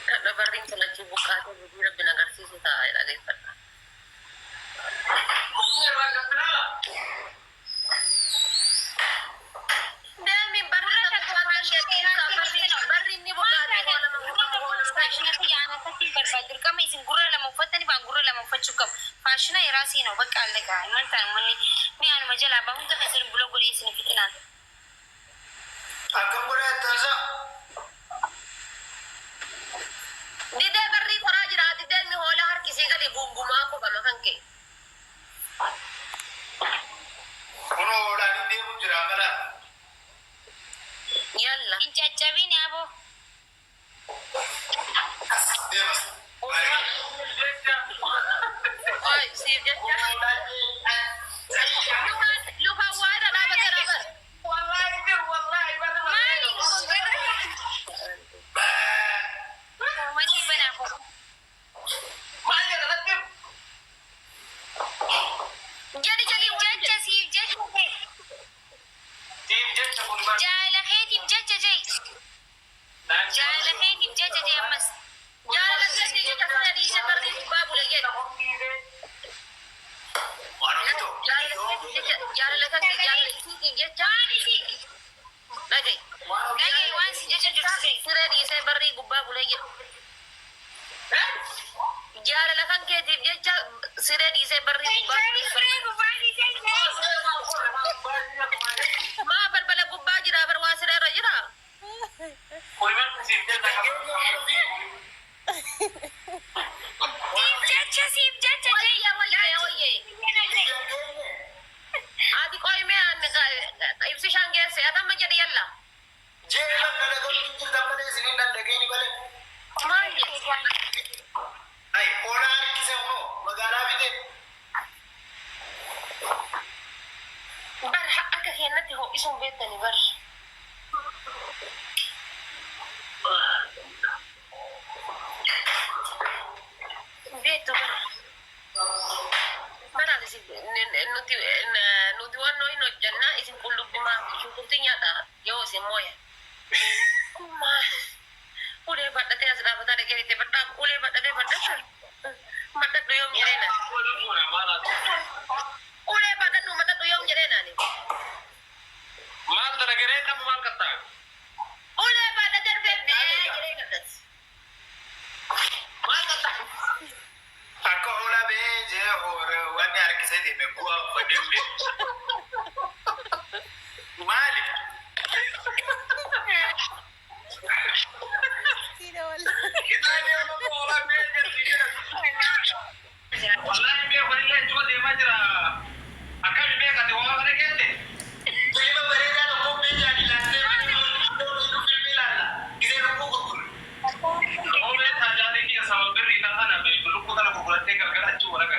Dabarrin ko na chibukato, hirap binagarsis ita ay lagay pa. Dami barra na kuwan siya barrin ni bukato wala mang fashion na yana ta timbar badir kama isin gurra la mafatta ni ba gurra la mafachu kam fashion ay rasi no bakka allaga man tan mani ni an majala ba hunda kasir blog gori isin fitinan akam gora tanza dide barri kora jira dide mi hola har kisi gali bumbuma ko ba makanke uno hola ni de jira mala yalla in chachabi ni abo demas ay si jacha luka wada na bagara bar wallahi mali mani bana ko jadi jacha si jacha jala kheti jacha jay jala kheti jacha jay amas jala lagi ke kasana di se barri babu lagi jala lagi ki jacha lagi lagi wan si jacha jay sire di se barri babu lagi jala lakan ke di jacha sire di se barri babu ma barbala gubba jira bar wasire rajira sif jacha oye adi koy me an ibsi shange se adam ma jadi yalla jeelan na daga kun damane sinin nan daga ni bale ay hola kise uno magala bide bar aka kenati ho isum betani bar beto bar ada si nuti wano ino janna isin kulub bima syukurtinya ta yo si moya kuma ule badda te asra bata de kete badda ule badda de badda mata do yom jerena ule badda do mata do yom jerena ni mal da gerena mal katta ule badda terbe jerena tas mal katta akko hola be je hore wani arkise de me kuwa fadimbe mali kitane mo hola be je wallahi be wala jo de majra akami be ka de wa wala kete tulima bare da ko be ja ni latte ko filmi lalla gide ko ko ko be ta ja de ki sa birri ta ana be ko kana ko kurate ka gara chu wala ka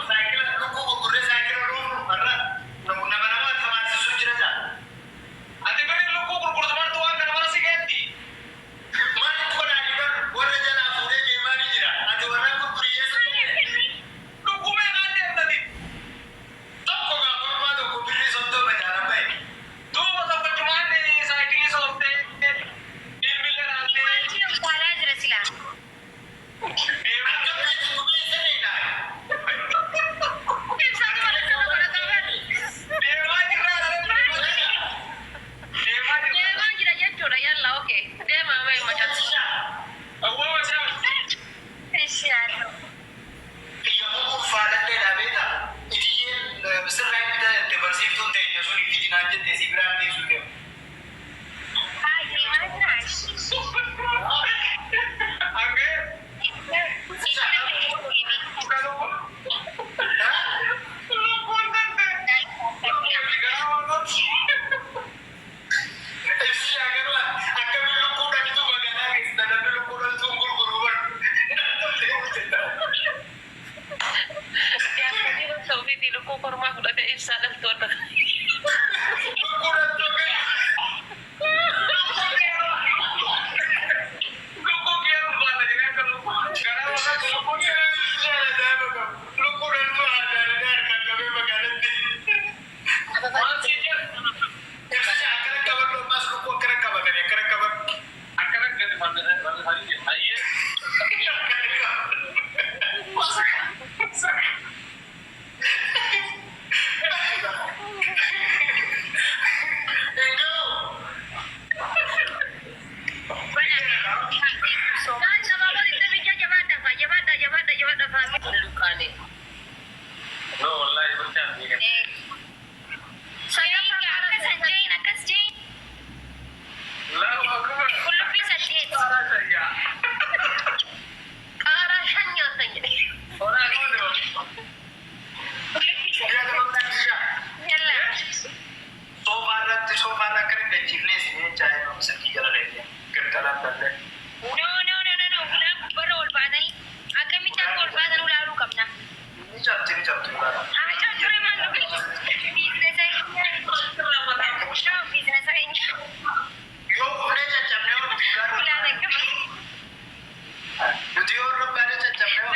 cycle ko ko kurre cycle ro barra no na mana ma ta ma su jira ja ate be ko ko kurto mar to wa kana wala sigeti man ko na ni bar wala jana fure be mani jira ate wala ko kuriye sa ko ko me na de tadi to ko ga ko ma do ko birri son to ba jara bai to ba sa pat man ne cycle so te din miller ate wala jira sila Di luku korma udah ada isa dan tuan. Kurang akkamitti beeksifnee isin chaayee nu sakii jala leeyyee galgalaan ballee. No. Ulaan gubbarra ol baatanii akkamitti akka ol baatan ulaaluu qabna. Ni cabtu ilaala. Ture maal biizinesa keenya. Yoo kufnee caccabnee yoo nuti gaara. Ulaan akkama. Nuti yoo rabbaanee caccabnee yoo.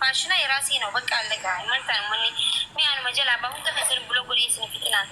Faashina yeroo asiin bakka allee gaa'e maal ta'an manni mi'aan majalaa bahuun gata sirbi buloo godhee isin fixinaan.